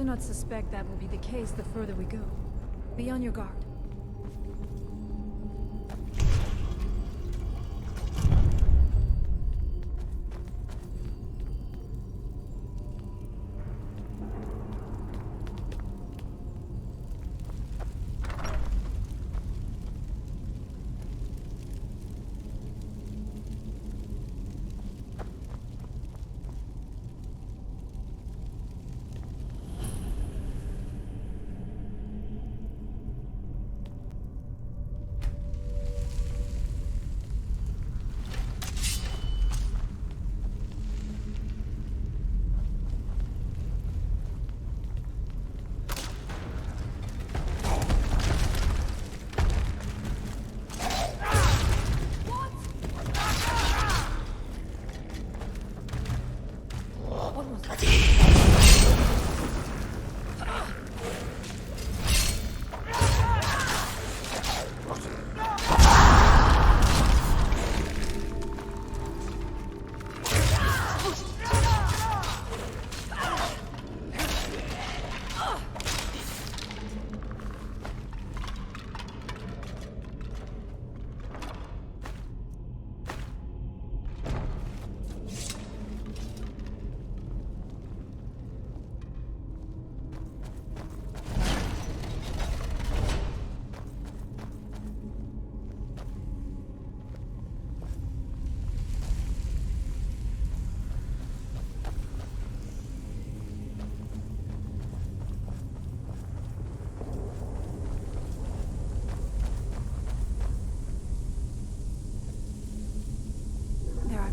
do not suspect that will be the case the further we go. Be on your guard.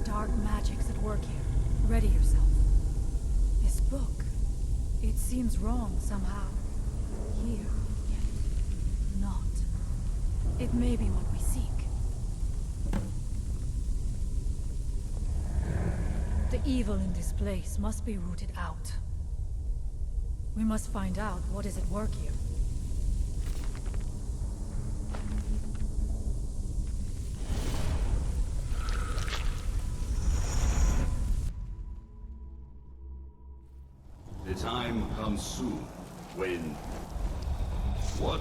Dark magics at work here. Ready yourself. This book, it seems wrong somehow. Here, yet not. It may be what we seek. The evil in this place must be rooted out. We must find out what is at work here. The time comes soon when... What?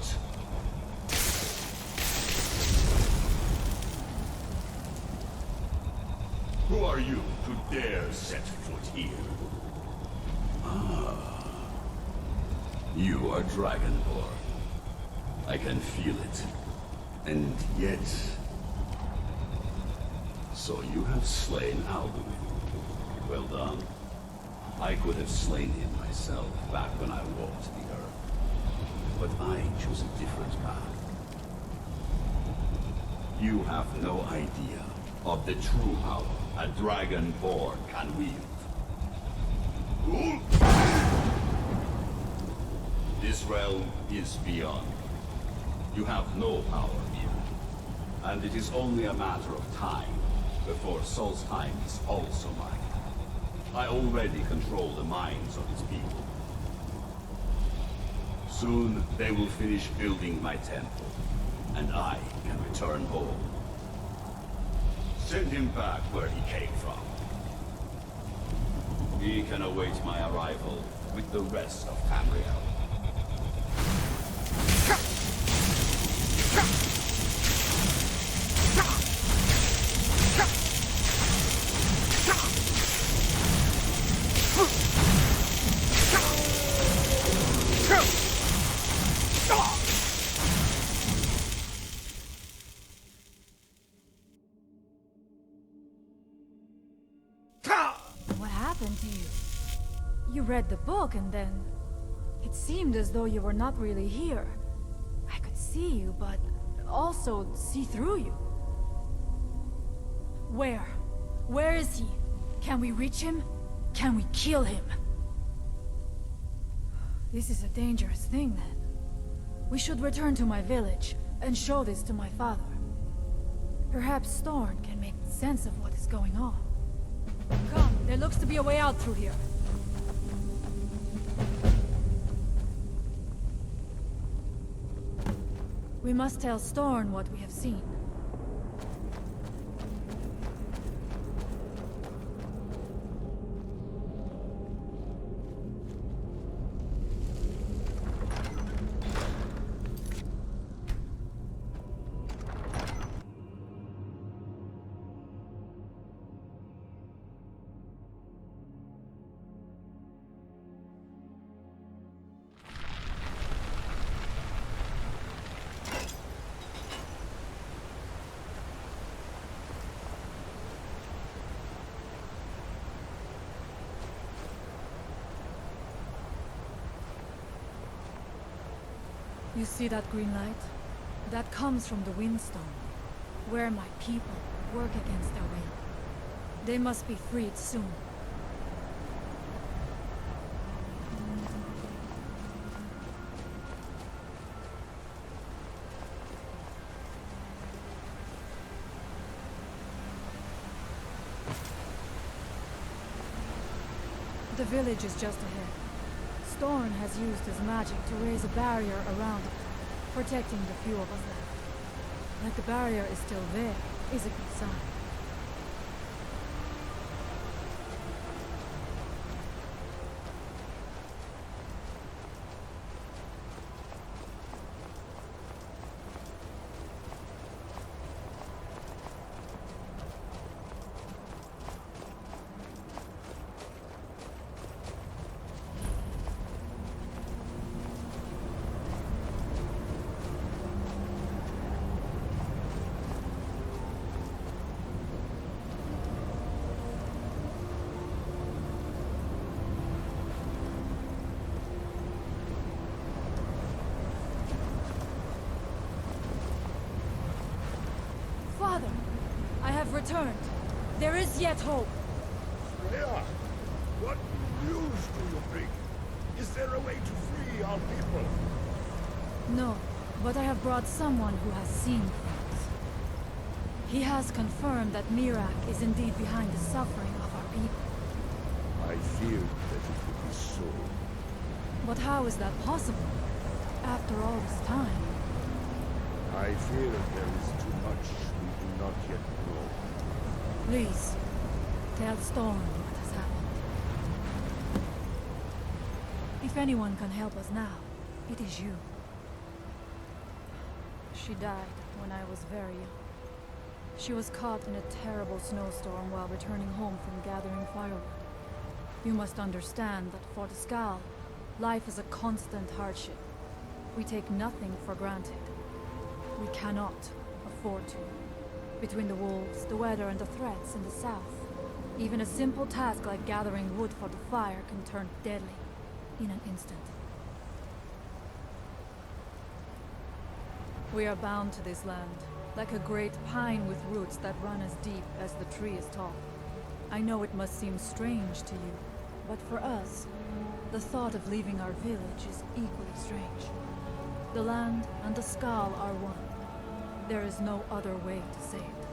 Who are you to dare set foot here? Ah. You are Dragonborn. I can feel it. And yet... So you have slain Alduin. Well done. I could have slain him myself back when I walked the earth. But I chose a different path. You have no idea of the true power a Dragonborn can wield. This realm is beyond. You have no power here. And it is only a matter of time before Solstheim is also mine. I already control the minds of its people. Soon they will finish building my temple, and I can return home. Send him back where he came from. He can await my arrival with the rest of Tamriel. You read the book and then... It seemed as though you were not really here. I could see you, but also see through you. Where? Where is he? Can we reach him? Can we kill him? This is a dangerous thing then. We should return to my village and show this to my father. Perhaps Thorn can make sense of what is going on. Come, there looks to be a way out through here. We must tell Storn what we have seen. You see that green light? That comes from the Windstone, where my people work against their will. They must be freed soon. The village is just ahead. Storn has used his magic to raise a barrier around it, protecting the few of us left. That the barrier is still there is a good sign. Father, I have returned. There is yet hope. Freya, what news do you bring? Is there a way to free our people? No, but I have brought someone who has seen things. He has confirmed that Mirak is indeed behind the suffering of our people. I feared that it would be so. But how is that possible? After all this time? I fear there is too much we do not yet know. Please, tell Storm what has happened. If anyone can help us now, it is you. She died when I was very young. She was caught in a terrible snowstorm while returning home from gathering firewood. You must understand that for the Skaal, life is a constant hardship. We take nothing for granted. We cannot afford to. Between the wolves, the weather, and the threats in the south, even a simple task like gathering wood for the fire can turn deadly in an instant. We are bound to this land, like a great pine with roots that run as deep as the tree is tall. I know it must seem strange to you, but for us, the thought of leaving our village is equally strange. The land and the Skaal are one. There is no other way to say it.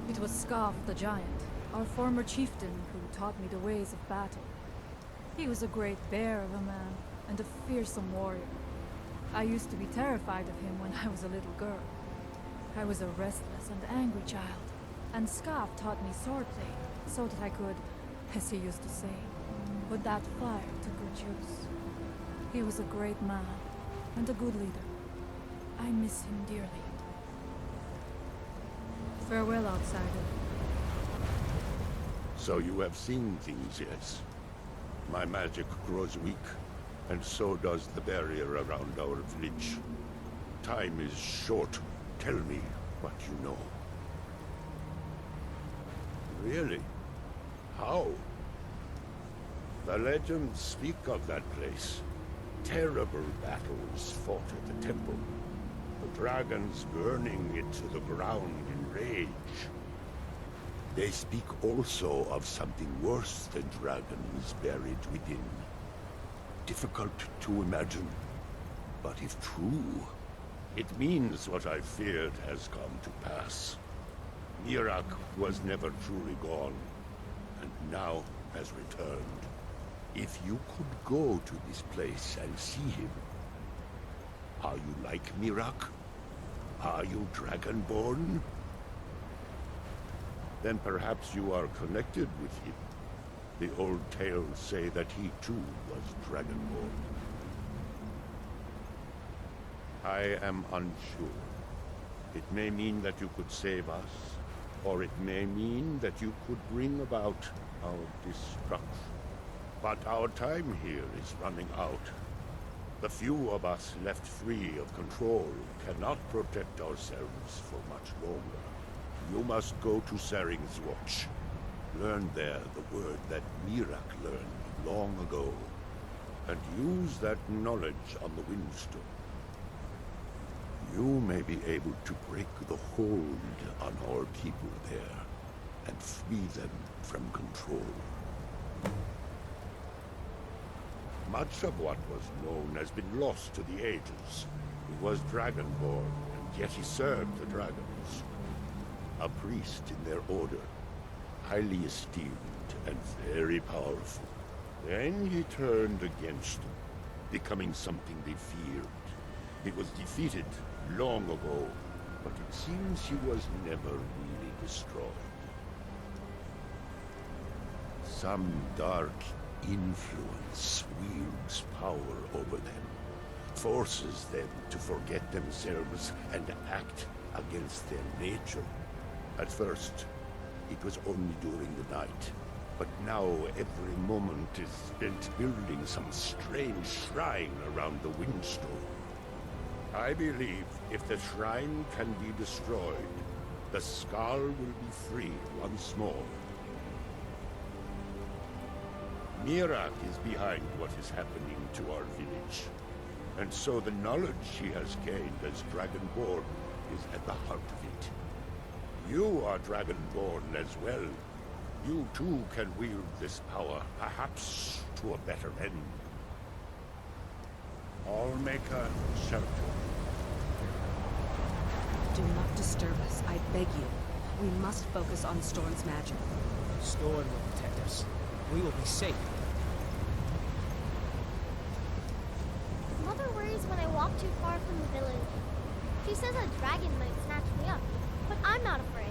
It was Skaal the Giant, our former chieftain, who taught me the ways of battle. He was a great bear of a man, and a fearsome warrior. I used to be terrified of him when I was a little girl. I was a restless and angry child, and Skaal taught me swordplay, so that I could, as he used to say, put that fire to good use. He was a great man, and a good leader. I miss him dearly. Farewell, outsider. So you have seen things, yes? My magic grows weak, and so does the barrier around our village. Time is short. Tell me what you know. Really? How? The legends speak of that place. Terrible battles fought at the temple. The dragons burning it to the ground in rage. They speak also of something worse than dragons buried within. Difficult to imagine, but if true, it means what I feared has come to pass. Mirak was never truly gone, and now has returned. If you could go to this place and see him, are you like Mirak? Are you Dragonborn? Then perhaps you are connected with him. The old tales say that he too was Dragonborn. I am unsure. It may mean that you could save us, or it may mean that you could bring about our destruction. But our time here is running out. The few of us left free of control cannot protect ourselves for much longer. You must go to Saring's Watch. Learn there the word that Mirak learned long ago. and use that knowledge on the Windstone. You may be able to break the hold on our people there, and free them from control. Much of what was known has been lost to the ages. He was Dragonborn, and yet he served the dragons. A priest in their order, highly esteemed and very powerful. Then he turned against them, becoming something they feared. He was defeated long ago, but it seems he was never really destroyed. Some dark influence wields power over them, forces them to forget themselves and act against their nature. At first, it was only during the night, but now every moment is spent building some strange shrine around the Windstone. I believe if the shrine can be destroyed, the Skaal will be free once more. Mira is behind what is happening to our village, and so the knowledge she has gained as Dragonborn is at the heart of it. You are Dragonborn as well. You too can wield this power, perhaps to a better end. Allmaker shelter. Do not disturb us, I beg you. We must focus on Storm's magic. Storm will protect us. We will be safe. Mother worries when I walk too far from the village. She says a dragon might snatch me up, but I'm not afraid.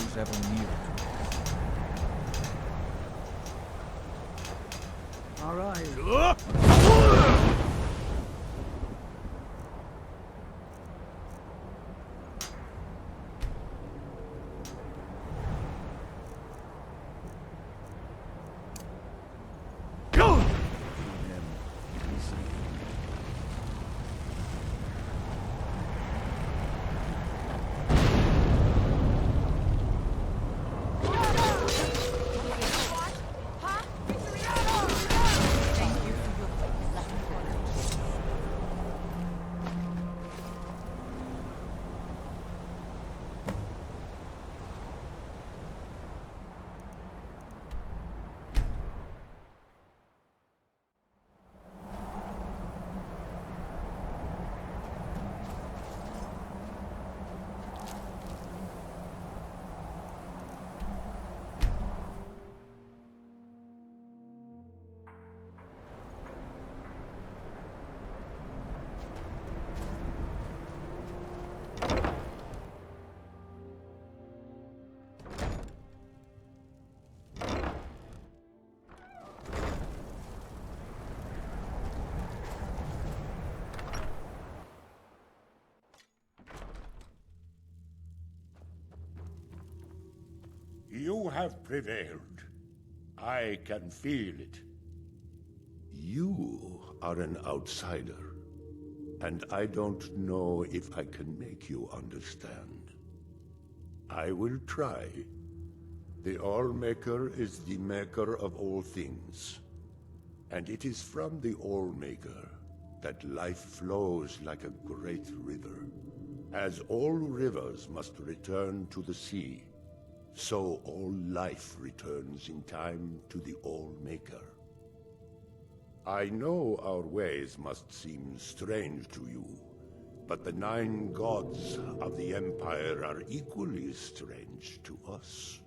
is ever nearer to us. All right. You have prevailed. I can feel it. You are an outsider, and I don't know if I can make you understand. I will try. The All-Maker is the maker of all things, and it is from the All-Maker that life flows like a great river. As all rivers must return to the sea, so all life returns in time to the All-Maker. I know our ways must seem strange to you, but the 9 gods of the Empire are equally strange to us.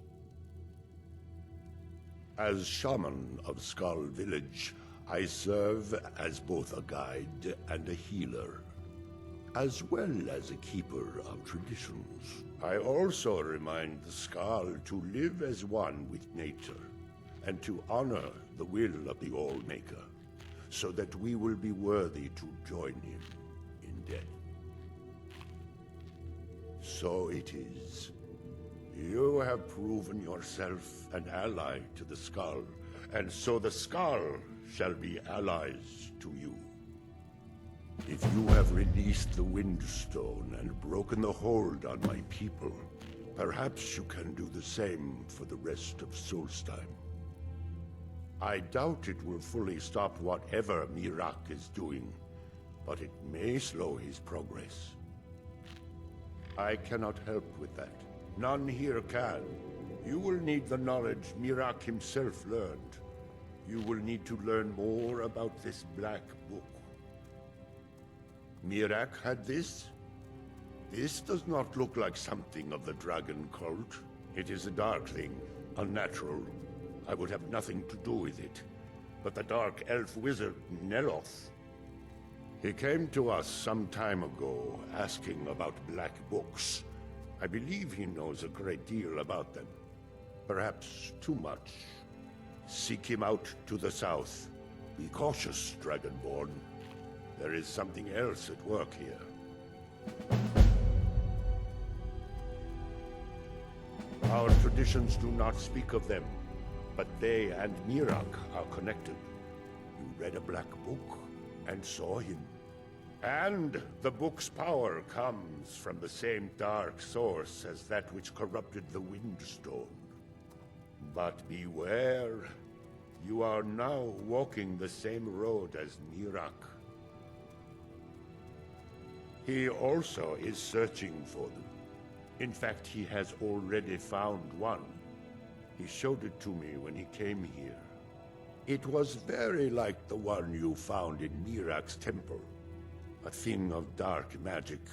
As shaman of Skaal village, I serve as both a guide and a healer, as well as a keeper of traditions. I also remind the Skaal to live as one with nature, and to honor the will of the All-Maker, so that we will be worthy to join him in death. So it is. You have proven yourself an ally to the Skaal, and so the Skaal shall be allies to you. If you have released the Windstone and broken the hold on my people, perhaps you can do the same for the rest of Solstheim. I doubt it will fully stop whatever Miraak is doing, but it may slow his progress. I cannot help with that. None here can. You will need the knowledge Miraak himself learned. You will need to learn more about this Black Book. Miraak had this? This does not look like something of the dragon cult. It is a dark thing, unnatural. I would have nothing to do with it. But the dark elf wizard, Neloth, he came to us some time ago, asking about black books. I believe he knows a great deal about them. Perhaps too much. Seek him out to the south. Be cautious, Dragonborn. There is something else at work here. Our traditions do not speak of them, but they and Miraak are connected. You read a black book and saw him. And the book's power comes from the same dark source as that which corrupted the Windstone. But beware, you are now walking the same road as Miraak. He also is searching for them. In fact, he has already found one. He showed it to me when he came here. It was very like the one you found in Miraak's temple. A thing of dark magic,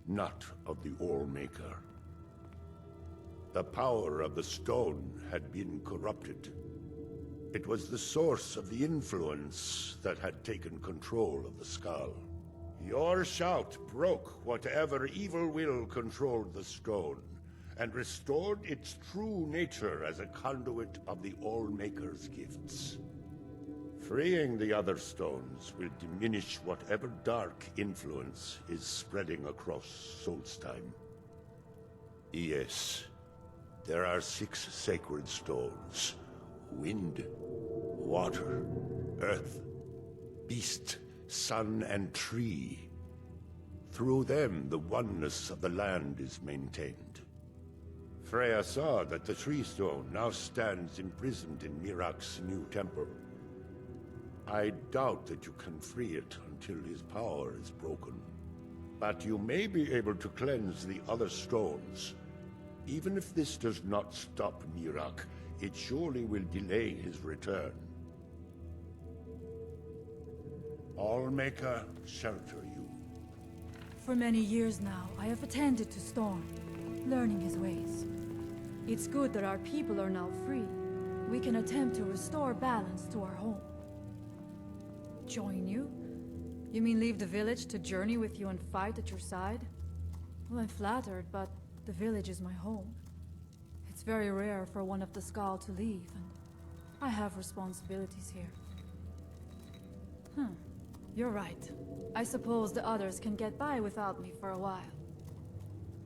not of the All-Maker. The power of the stone had been corrupted. It was the source of the influence that had taken control of the Skaal. Your shout broke whatever evil will controlled the stone, and restored its true nature as a conduit of the All-Maker's gifts. Freeing the other stones will diminish whatever dark influence is spreading across Solstheim. Yes, there are 6 sacred stones. Wind, water, earth, beast, sun, and tree. Through them, the oneness of the land is maintained. Freya saw that the tree stone now stands imprisoned in Mirak's new temple. I doubt that you can free it until his power is broken. But you may be able to cleanse the other stones. Even if this does not stop Mirak, it surely will delay his return. All-Maker, shelter you. For many years now, I have attended to Storm, learning his ways. It's good that our people are now free. We can attempt to restore balance to our home. Join you? You mean leave the village to journey with you and fight at your side? Well, I'm flattered, but the village is my home. It's very rare for one of the Skaal to leave, and I have responsibilities here. You're right. I suppose the others can get by without me for a while.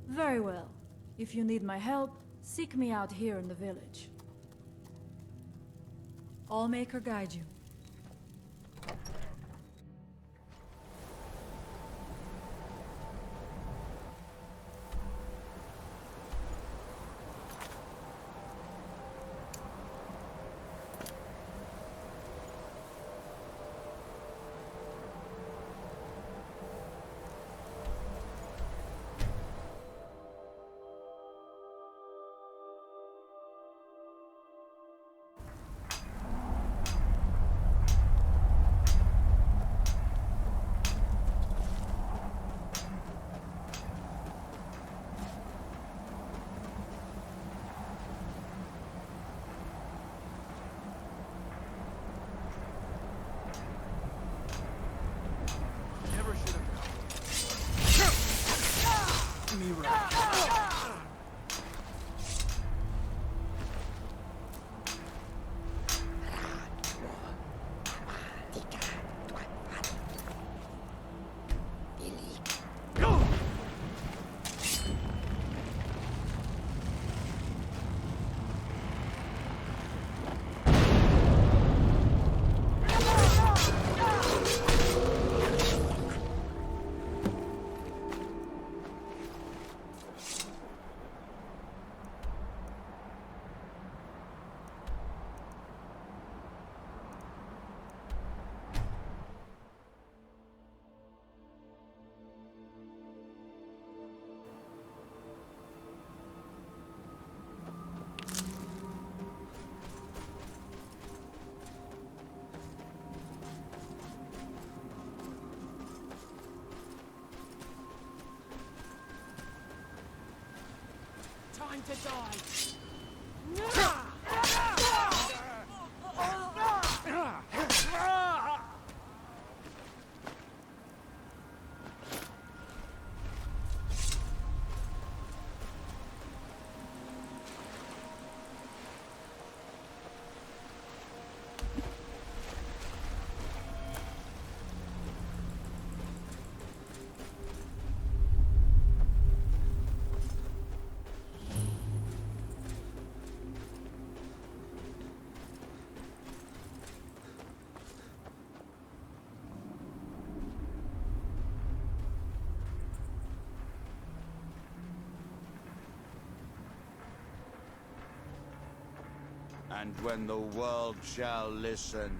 Very well. If you need my help, seek me out here in the village. All-Maker guide you. Time to die! And when the world shall listen,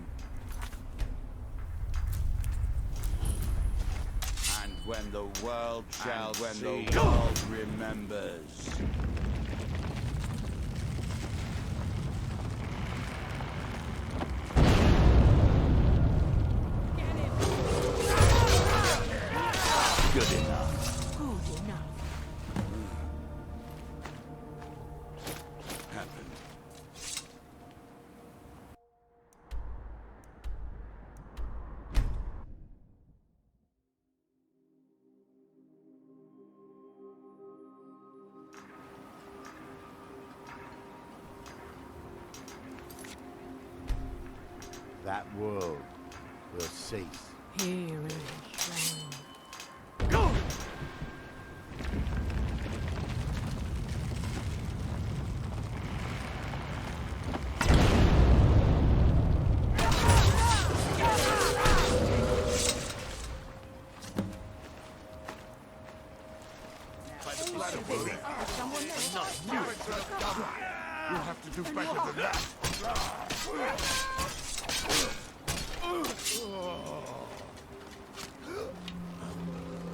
and when the world shall see, the world remembers. Good enough. Good enough. Happened. that world will cease. Here is shame. You have to do better than that.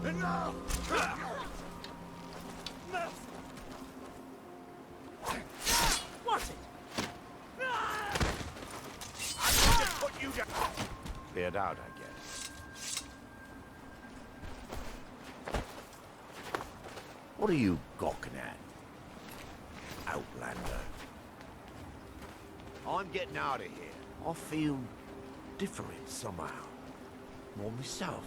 Enough! What's it? I'm going to put you down. Cleared out, I guess. What are you gawking at, Outlander? I'm getting out of here. I feel different somehow. More myself.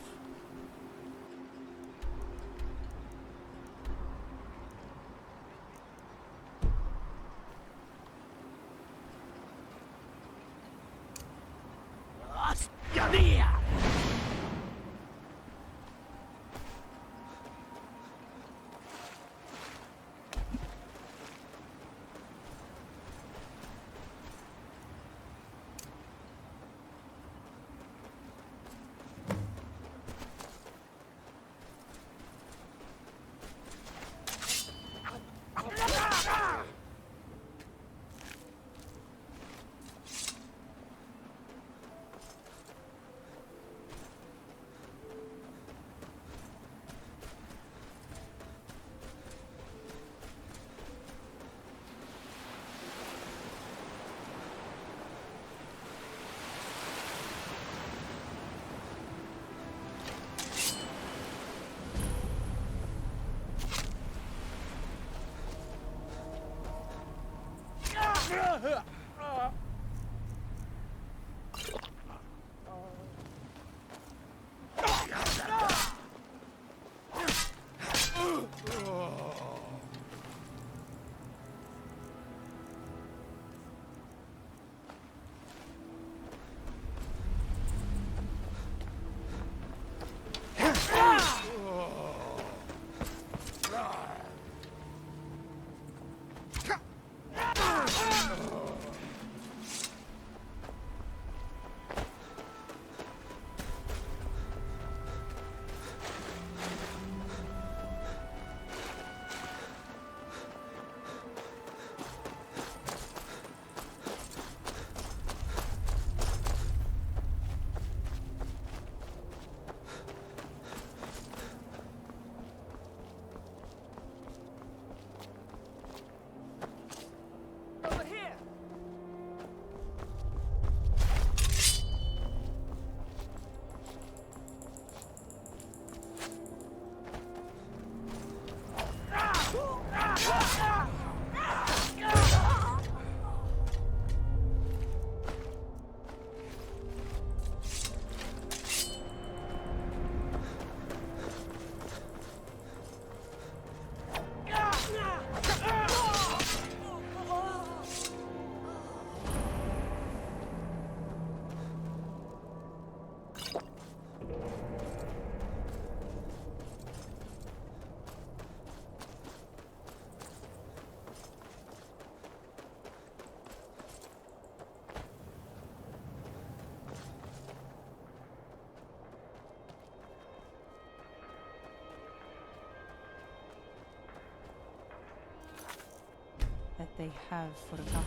That they have forgotten.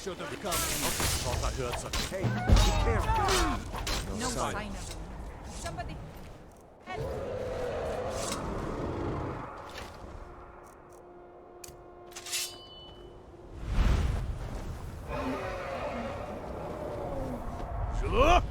Should have come. Thought I heard something. Hey, be careful. No sign of them. Somebody help! Sure.